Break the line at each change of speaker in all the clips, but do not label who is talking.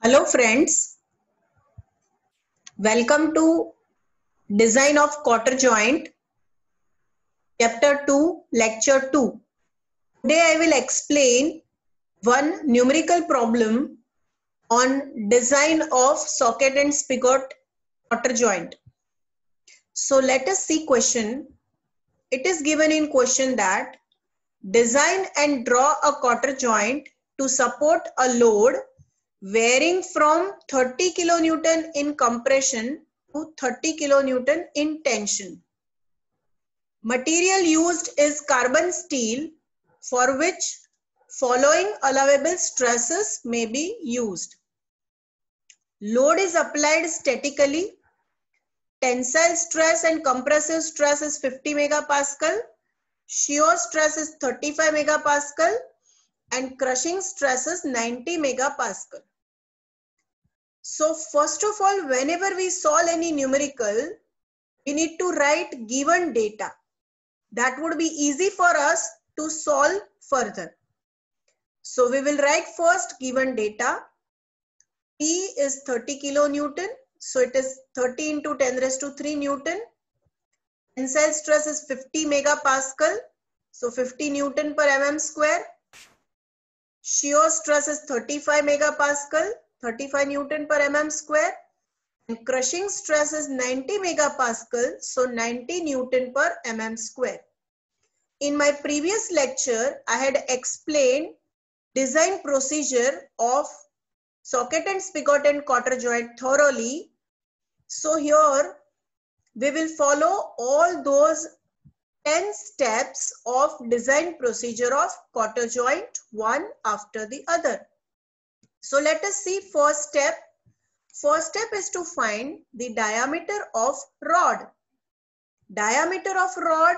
Hello friends, welcome to Design of Quarter Joint, Chapter 2, Lecture 2. Today I will explain one numerical problem on design of socket and spigot quarter joint. So let us see question. It is given in question that design and draw a quarter joint to support a load varying from 30 kilonewton in compression to 30 kilonewton in tension. Material used is carbon steel, for which following allowable stresses may be used. Load is applied statically. Tensile stress and compressive stress is 50 megapascal. Shear stress is 35 megapascal and crushing stress is 90 megapascal. So first of all, whenever we solve any numerical, we need to write given data. That would be easy for us to solve further. So we will write first given data. P is 30 kilonewton. So it is 30 into 10 raised to 3 Newton. Tensile stress is 50 megapascal. So 50 Newton per mm square. Shear stress is 35 megapascal. 35 Newton per mm square. And crushing stress is 90 megapascal. So 90 Newton per mm square. In my previous lecture, I had explained design procedure of socket and spigot and quarter joint thoroughly. So here we will follow all those 10 steps of design procedure of quarter joint one after the other. So let us see first step. First step is to find the diameter of rod. Diameter of rod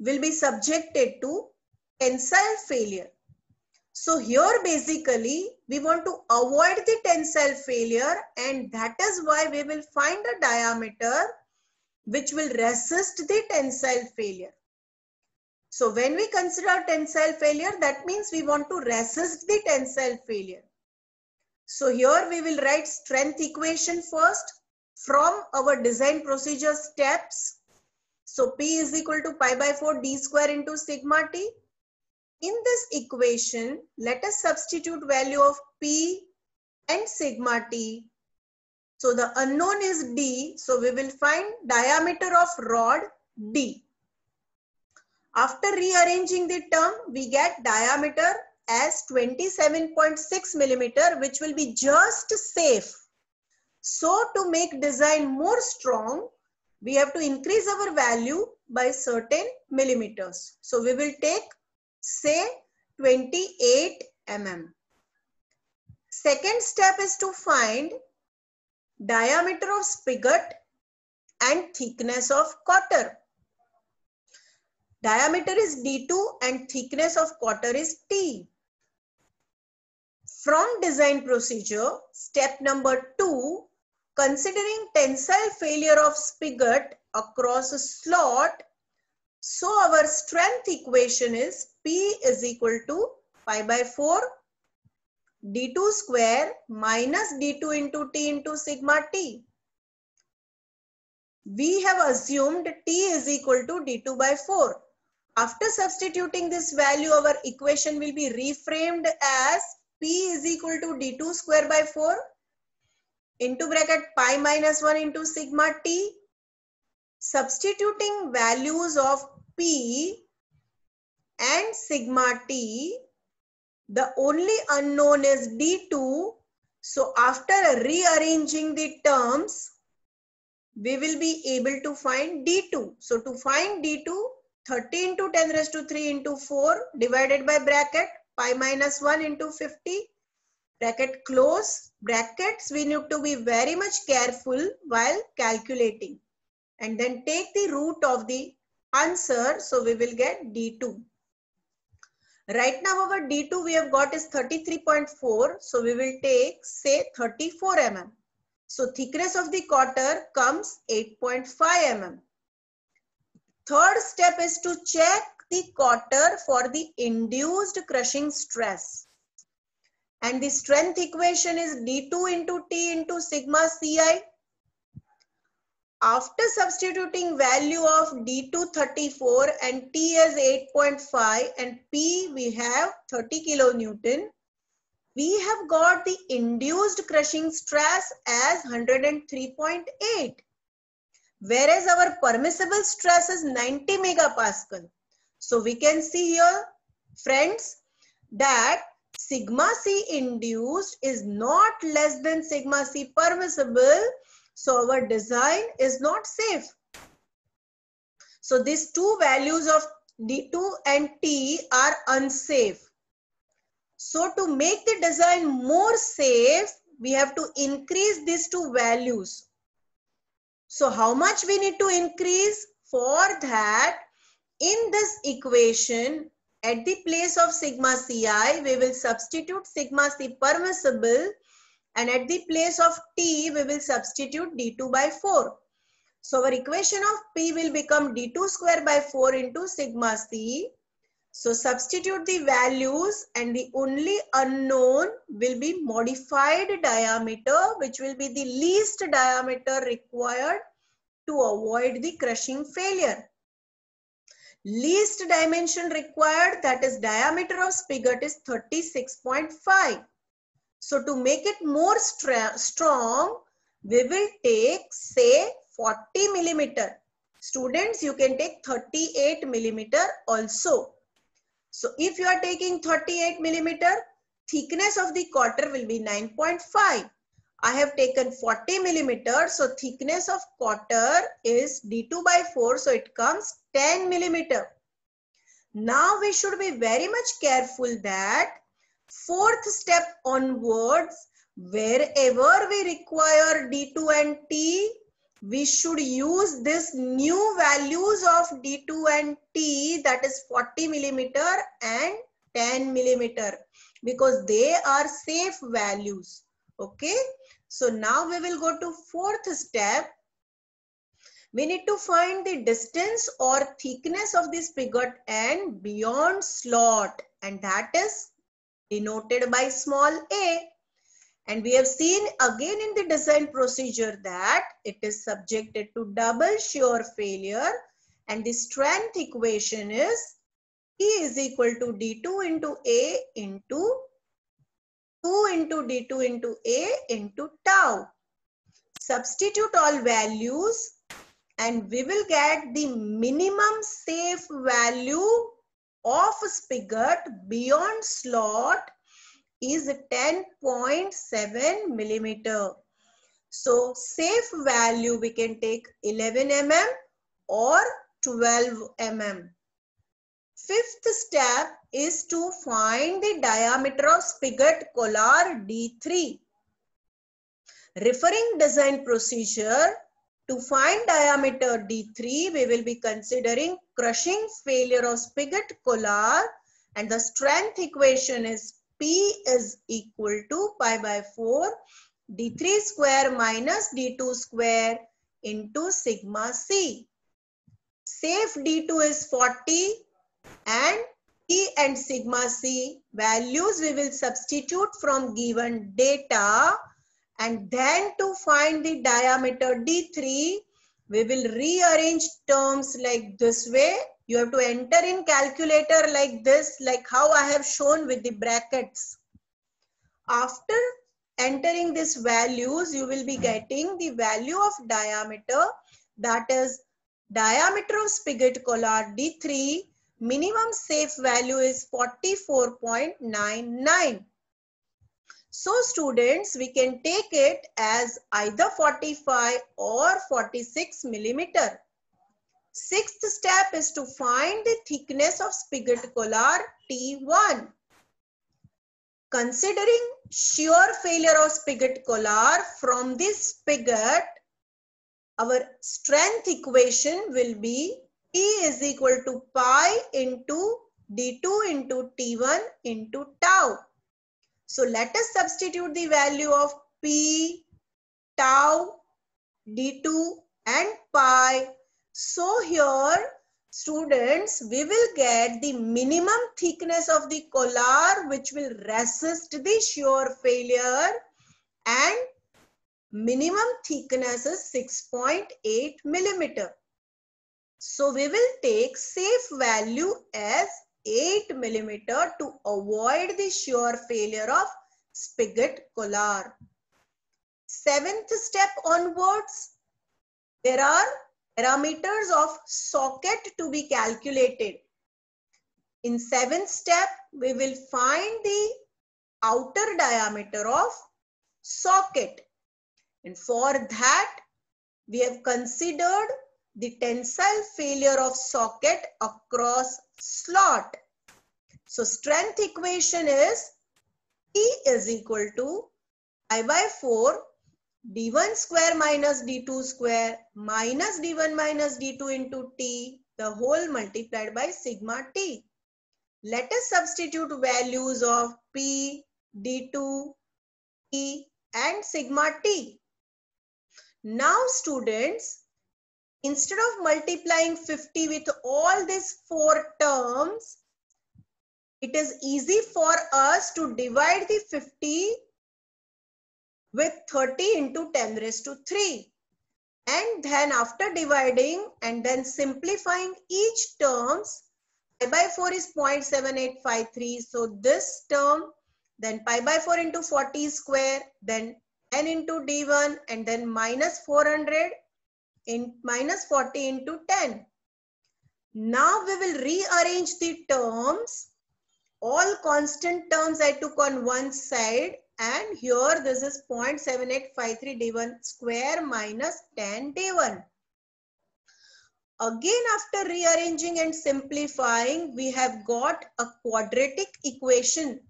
will be subjected to tensile failure. So here basically we want to avoid the tensile failure, and that is why we will find a diameter which will resist the tensile failure. So when we consider tensile failure, that means we want to resist the tensile failure. So here we will write strength equation first from our design procedure steps. So P is equal to pi by 4 d square into sigma t. In this equation, let us substitute value of P and sigma t. So the unknown is d. So we will find diameter of rod d. After rearranging the term, we get diameter as 27.6 millimeter, which will be just safe. So to make design more strong, we have to increase our value by certain millimeters. So we will take say 28 mm. Second step is to find diameter of spigot and thickness of quarter. Diameter is d2 and thickness of quarter is t. From design procedure, step number 2, considering tensile failure of spigot across a slot, so our strength equation is P is equal to pi by 4 d2 square minus d2 into t into sigma t. We have assumed t is equal to d2 by 4. After substituting this value, our equation will be reframed as P is equal to d2 square by 4 into bracket pi minus 1 into sigma t. Substituting values of P and sigma t, the only unknown is d2. So after rearranging the terms, we will be able to find d2. So to find d2, 30 into 10 raised to 3 into 4 divided by bracket pi minus 1 into 50, bracket close, brackets we need to be very much careful while calculating. And then take the root of the answer. So we will get d2. Right now our d2 we have got is 33.4. So we will take say 34 mm. So thickness of the quarter comes 8.5 mm. Third step is to check the quarter for the induced crushing stress. and the strength equation is d2 into T into sigma Ci. After substituting value of d2 34 and T as 8.5 and P we have 30 kilonewton, we have got the induced crushing stress as 103.8, whereas our permissible stress is 90 megapascal. So we can see here, friends, that sigma C induced is not less than sigma C permissible. So our design is not safe. So these two values of D2 and T are unsafe. So to make the design more safe, we have to increase these two values. So how much we need to increase? For that, in this equation, at the place of sigma Ci, we will substitute sigma C permissible, and at the place of T, we will substitute D2 by 4. So our equation of P will become D2 square by 4 into sigma C. So substitute the values and the only unknown will be modified diameter, which will be the least diameter required to avoid the crushing failure. Least dimension required, that is diameter of spigot, is 36.5. So to make it more strong, we will take say 40 millimeter. Students, you can take 38 millimeter also. So if you are taking 38 millimeter, thickness of the quarter will be 9.5. I have taken 40 millimeter, so thickness of quarter is D2 by 4, so it comes 10 millimeter. Now we should be very much careful that fourth step onwards, wherever we require D2 and T, we should use this new values of D2 and T, that is 40 millimeter and 10 millimeter, because they are safe values. Okay. So now we will go to fourth step. We need to find the distance or thickness of the spigot end beyond slot, and that is denoted by small a. And we have seen again in the design procedure that it is subjected to double shear failure, and the strength equation is E is equal to D2 into A into 2 into D2 into A into tau. Substitute all values and we will get the minimum safe value of spigot beyond slot is 10.7 millimeter. So safe value we can take 11 mm or 12 mm. Fifth step is to find the diameter of spigot collar D3. Referring design procedure, to find diameter D3, we will be considering crushing failure of spigot collar, and the strength equation is P is equal to pi by 4 D3 square minus D2 square into sigma C. Safe D2 is 40 and P and sigma C values we will substitute from given data, and then to find the diameter D3 we will rearrange terms like this way. You have to enter in calculator like this, like how I have shown with the brackets. After entering these values, you will be getting the value of diameter, that is diameter of spigot collar D3. Minimum safe value is 44.99. So students, we can take it as either 45 or 46 millimeter. Sixth step is to find the thickness of spigot collar T1. Considering shear failure of spigot collar from this spigot, our strength equation will be P is equal to pi into D2 into T1 into tau. So let us substitute the value of P, tau, D2 and pi. So here students, we will get the minimum thickness of the collar which will resist the shear failure, and minimum thickness is 6.8 millimeter. So we will take safe value as 8 millimeter to avoid the shear failure of spigot collar. Seventh step onwards, there are parameters of socket to be calculated. In seventh step, we will find the outer diameter of socket. And for that, we have considered the tensile failure of socket across slot. So strength equation is T is equal to pi by 4 d1 square minus d2 square minus d1 minus d2 into T, the whole multiplied by sigma T. Let us substitute values of P, d2, T and sigma T. Now students, instead of multiplying 50 with all these 4 terms, it is easy for us to divide the 50 with 30 into 10 raised to 3. And then after dividing and then simplifying each terms, pi by 4 is 0.7853. So this term, then pi by 4 into 40 square, then 10 into d1 and then minus 400 in minus 40 into 10. Now we will rearrange the terms. All constant terms I took on one side, and here this is 0.7853 d1 square minus 10 d1. Again, after rearranging and simplifying, we have got a quadratic equation.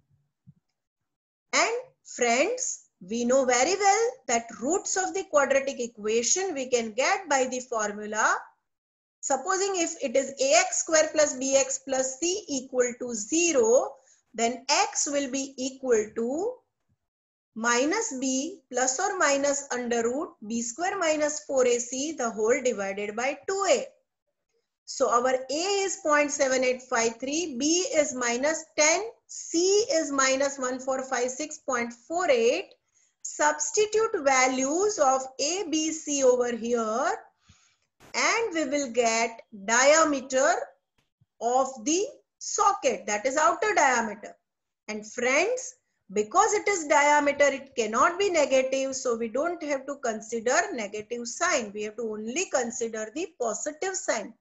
And friends, we know very well that roots of the quadratic equation we can get by the formula. Supposing if it is ax square plus bx plus c equal to 0, then x will be equal to minus b plus or minus under root b square minus 4ac the whole divided by 2a. So our a is 0.7853, b is minus 10, c is minus 1456.48. Substitute values of a, b, c over here, and we will get diameter of the socket, that is outer diameter. And friends, because it is diameter, it cannot be negative, so we don't have to consider negative sign. We have to only consider the positive sign.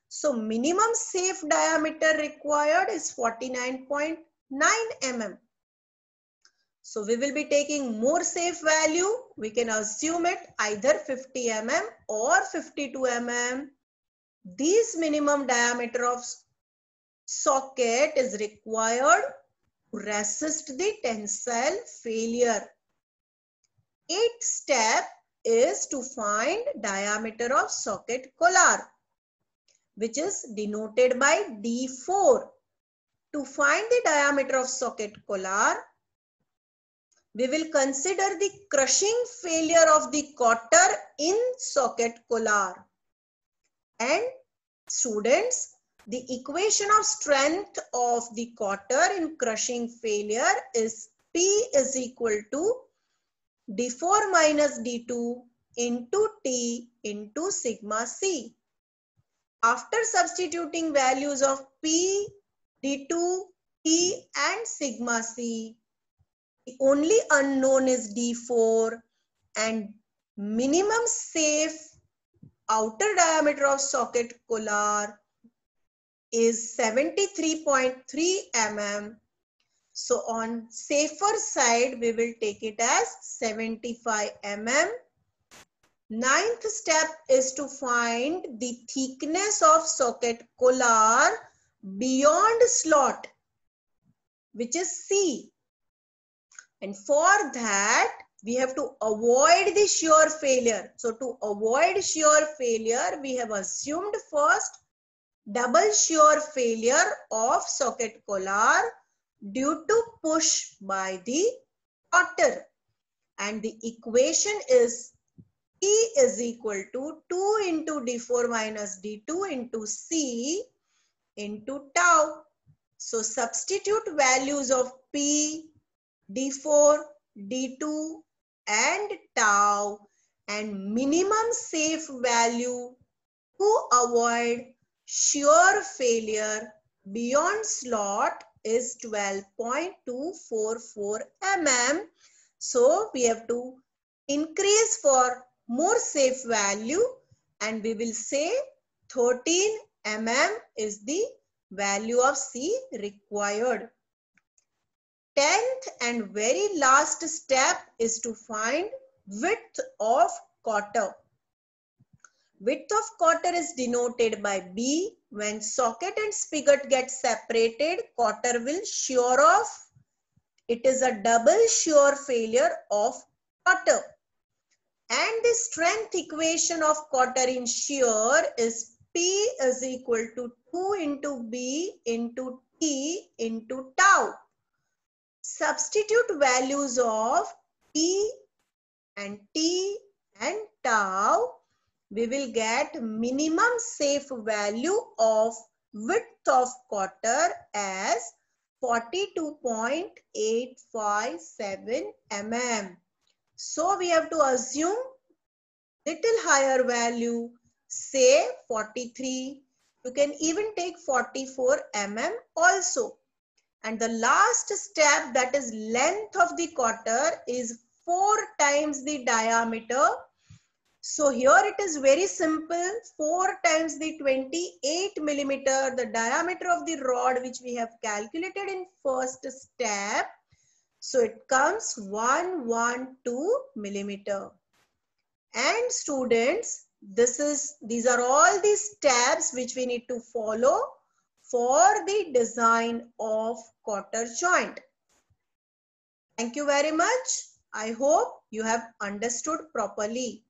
So minimum safe diameter required is 49.9 mm. So we will be taking more safe value. We can assume it either 50 mm or 52 mm. This minimum diameter of socket is required to resist the tensile failure. Eighth step is to find diameter of socket collar, which is denoted by D4. To find the diameter of socket collar, we will consider the crushing failure of the cotter in socket collar. And students, the equation of strength of the cotter in crushing failure is P is equal to D4 minus D2 into T into sigma C. After substituting values of P, D2, T and sigma C, the only unknown is D4, and minimum safe outer diameter of socket collar is 73.3 mm. So on safer side, we will take it as 75 mm. Ninth step is to find the thickness of socket collar beyond slot, which is C. And for that, we have to avoid the shear failure. So to avoid shear failure, we have assumed first double shear failure of socket collar due to push by the cotter. And the equation is P is equal to 2 into D4 minus D2 into C into tau. So substitute values of P, D4, D2 and tau, and minimum safe value to avoid shear failure beyond slot is 12.244 mm. So we have to increase for more safe value, and we will say 13 mm is the value of C required. 10th and very last step is to find width of quarter. Width of quarter is denoted by B. When socket and spigot get separated, quarter will shear off. It is a double shear failure of quarter. And the strength equation of quarter in shear is P is equal to 2 into B into T into tau. Substitute values of P and T and tau. We will get minimum safe value of width of quarter as 42.857 mm. So we have to assume little higher value, say 43. You can even take 44 mm also. And the last step, that is length of the quarter, is 4 times the diameter. So here it is very simple. 4 times the 28 millimeter, the diameter of the rod which we have calculated in first step. So it comes 112 millimeter. And students, these are all the steps which we need to follow for the design of quarter joint. Thank you very much. I hope you have understood properly.